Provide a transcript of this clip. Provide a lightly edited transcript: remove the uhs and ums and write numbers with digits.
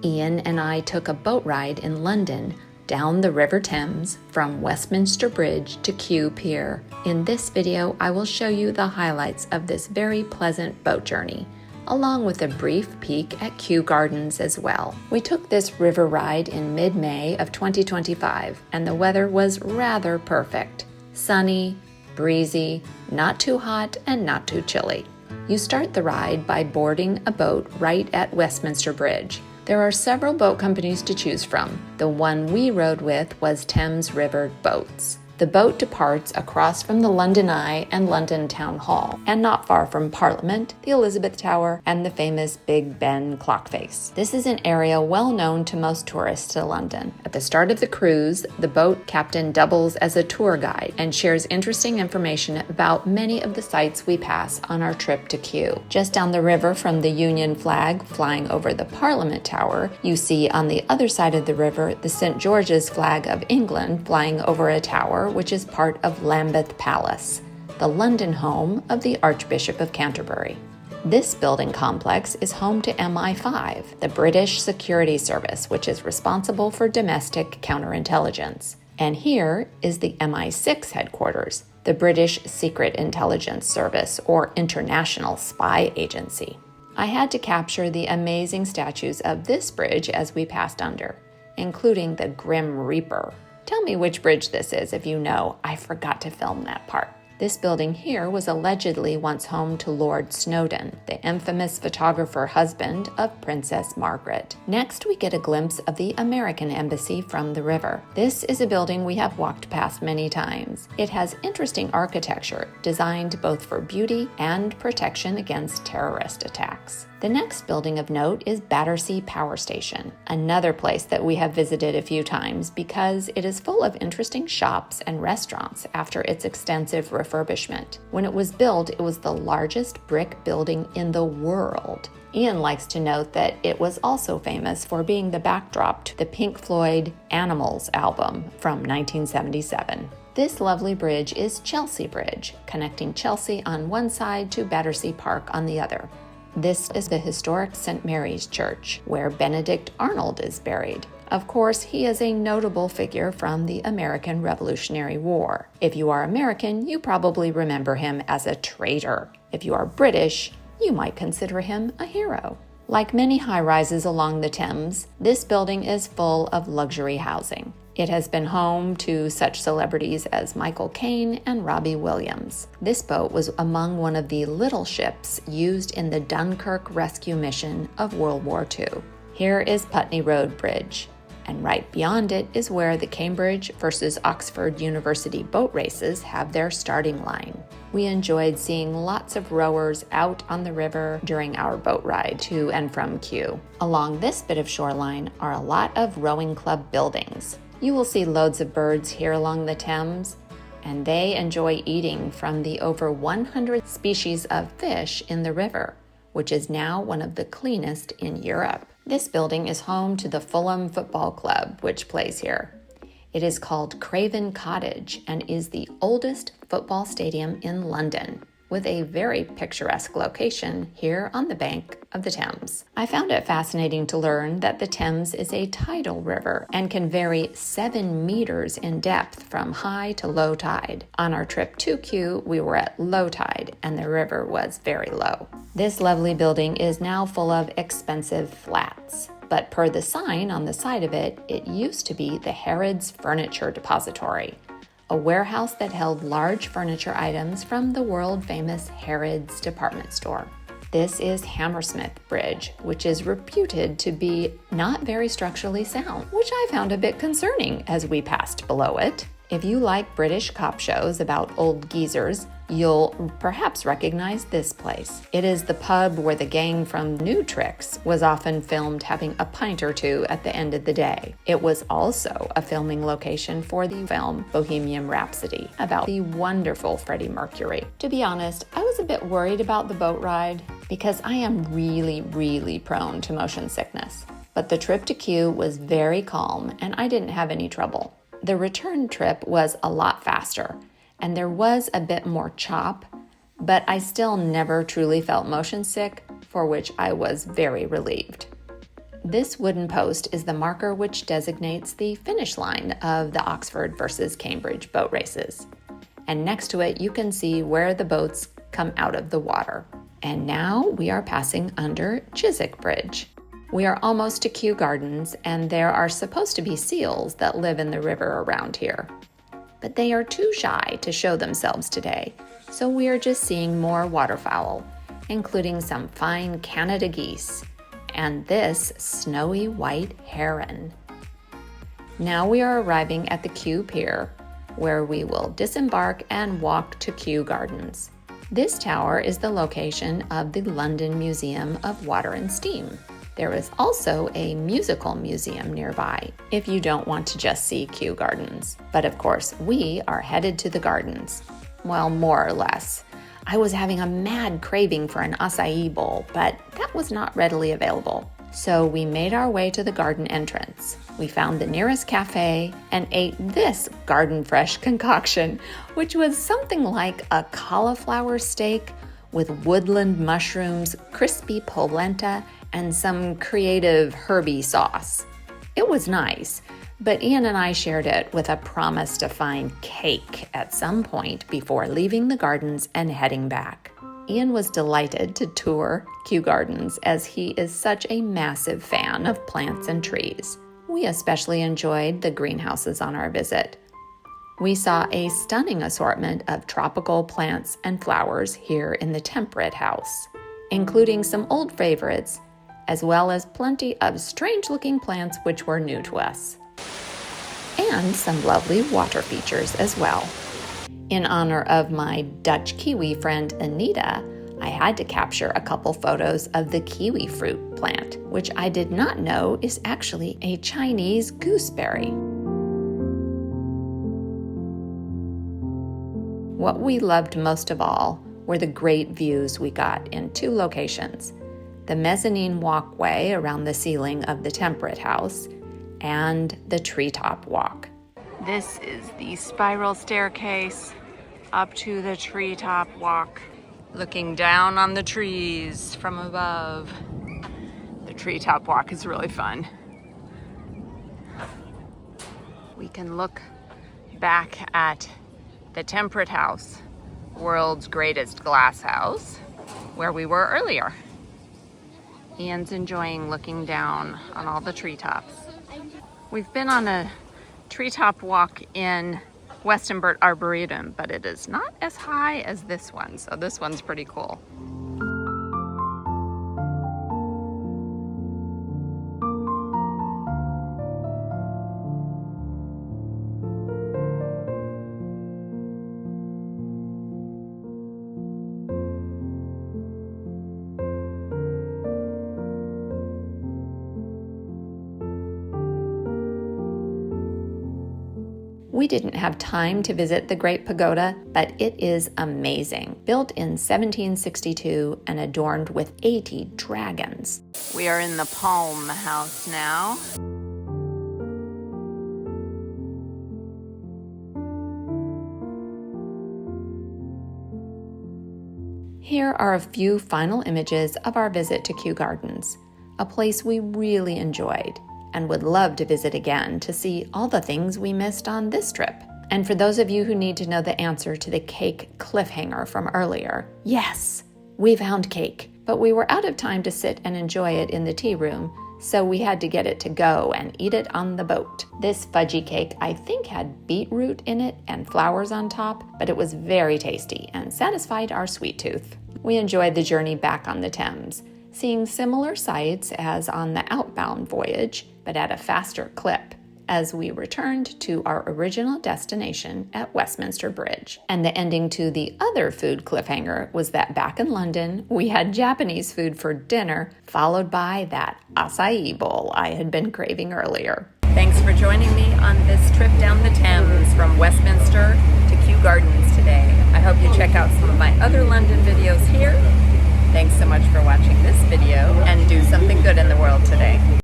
Ian and I took a boat ride in London down the River Thames from Westminster Bridge to Kew Pier. In this video, I will show you the highlights of this very pleasant boat journey, along with a brief peek at Kew Gardens as well. We took this river ride in mid-May of 2025, and the weather was rather perfect. Sunny, breezy, not too hot and not too chilly. You start the ride by boarding a boat right at Westminster Bridge. There are several boat companies to choose from. The one we rode with was Thames River Boats. The boat departs across from the London Eye and London Town Hall, and not far from Parliament, the Elizabeth Tower, and the famous Big Ben clock face. This is an area well known to most tourists to London. At the start of the cruise, the boat captain doubles as a tour guide and shares interesting information about many of the sites we pass on our trip to Kew. Just down the river from the Union flag flying over the Parliament Tower, you see on the other side of the river the St. George's flag of England flying over a tower which is part of Lambeth Palace, the London home of the Archbishop of Canterbury. This building complex is home to MI5, the British Security Service, which is responsible for domestic counterintelligence. And here is the MI6 headquarters, the British Secret Intelligence Service, or International Spy Agency. I had to capture the amazing statues of this bridge as we passed under, including the Grim Reaper. Tell me which bridge this is if you know. I forgot to film that part. This building here was allegedly once home to Lord Snowdon, the infamous photographer husband of Princess Margaret. Next, we get a glimpse of the American Embassy from the river. This is a building we have walked past many times. It has interesting architecture, designed both for beauty and protection against terrorist attacks. The next building of note is Battersea Power Station, another place that we have visited a few times because it is full of interesting shops and restaurants after its extensive refurbishment. When it was built, it was the largest brick building in the world. Ian likes to note that it was also famous for being the backdrop to the Pink Floyd Animals album from 1977. This lovely bridge is Chelsea Bridge, connecting Chelsea on one side to Battersea Park on the other. This is the historic St. Mary's Church, where Benedict Arnold is buried. Of course, he is a notable figure from the American Revolutionary War. If you are American, you probably remember him as a traitor. If you are British, you might consider him a hero. Like many high-rises along the Thames, this building is full of luxury housing. It has been home to such celebrities as Michael Caine and Robbie Williams. This boat was among one of the little ships used in the Dunkirk rescue mission of World War II. Here is Putney Road Bridge, and right beyond it is where the Cambridge versus Oxford University boat races have their starting line. We enjoyed seeing lots of rowers out on the river during our boat ride to and from Kew. Along this bit of shoreline are a lot of rowing club buildings. You will see loads of birds here along the Thames, and they enjoy eating from the over 100 species of fish in the river, which is now one of the cleanest in Europe. This building is home to the Fulham Football Club, which plays here. It is called Craven Cottage and is the oldest football stadium in London, with a very picturesque location here on the bank of the Thames. I found it fascinating to learn that the Thames is a tidal river and can vary 7 meters in depth from high to low tide. On our trip to Kew, we were at low tide and the river was very low. This lovely building is now full of expensive flats, but per the sign on the side of it, it used to be the Harrods Furniture Depository, a warehouse that held large furniture items from the world-famous Harrods department store. This is Hammersmith Bridge, which is reputed to be not very structurally sound, which I found a bit concerning as we passed below it. If you like British cop shows about old geezers, you'll perhaps recognize this place. It is the pub where the gang from New Tricks was often filmed having a pint or two at the end of the day. It was also a filming location for the film Bohemian Rhapsody, about the wonderful Freddie Mercury. To be honest, I was a bit worried about the boat ride because I am really prone to motion sickness. But the trip to Kew was very calm and I didn't have any trouble. The return trip was a lot faster, and there was a bit more chop, but I still never truly felt motion sick, for which I was very relieved. This wooden post is the marker which designates the finish line of the Oxford versus Cambridge boat races. And next to it, you can see where the boats come out of the water. And now we are passing under Chiswick Bridge. We are almost to Kew Gardens, and there are supposed to be seals that live in the river around here. But they are too shy to show themselves today, so we are just seeing more waterfowl, including some fine Canada geese and this snowy white heron. Now we are arriving at the Kew Pier, where we will disembark and walk to Kew Gardens. This tower is the location of the London Museum of Water and Steam. There is also a musical museum nearby if you don't want to just see Kew Gardens. But of course, we are headed to the gardens. Well, more or less. I was having a mad craving for an acai bowl, but that was not readily available. So we made our way to the garden entrance. We found the nearest cafe and ate this garden fresh concoction, which was something like a cauliflower steak with woodland mushrooms, crispy polenta, and some creative herby sauce. It was nice, but Ian and I shared it with a promise to find cake at some point before leaving the gardens and heading back. Ian was delighted to tour Kew Gardens as he is such a massive fan of plants and trees. We especially enjoyed the greenhouses on our visit. We saw a stunning assortment of tropical plants and flowers here in the Temperate House, including some old favorites, as well as plenty of strange-looking plants which were new to us, and some lovely water features as well. In honor of my Dutch kiwi friend Anita, I had to capture a couple photos of the kiwi fruit plant, which I did not know is actually a Chinese gooseberry. What we loved most of all were the great views we got in two locations: the mezzanine walkway around the ceiling of the Temperate House and the treetop walk. This is the spiral staircase up to the treetop walk, looking down on the trees from above. The treetop walk is really fun. We can look back at the Temperate House, world's greatest glass house, where we were earlier. Ian's enjoying looking down on all the treetops. We've been on a treetop walk in Westinbert Arboretum, but it is not as high as this one, so this one's pretty cool. We didn't have time to visit the Great Pagoda, but it is amazing. Built in 1762 and adorned with 80 dragons. We are in the Palm House now. Here are a few final images of our visit to Kew Gardens, a place we really enjoyed and would love to visit again to see all the things we missed on this trip. And for those of you who need to know the answer to the cake cliffhanger from earlier, yes, we found cake, but we were out of time to sit and enjoy it in the tea room, so we had to get it to go and eat it on the boat. This fudgy cake, I think, had beetroot in it and flowers on top, but it was very tasty and satisfied our sweet tooth. We enjoyed the journey back on the Thames, seeing similar sights as on the outbound voyage, but at a faster clip, as we returned to our original destination at Westminster Bridge. And the ending to the other food cliffhanger was that back in London, we had Japanese food for dinner, followed by that acai bowl I had been craving earlier. Thanks for joining me on this trip down the Thames from Westminster to Kew Gardens today. I hope you check out some of my other London videos here. Thanks so much for watching this video, and do something good in the world today.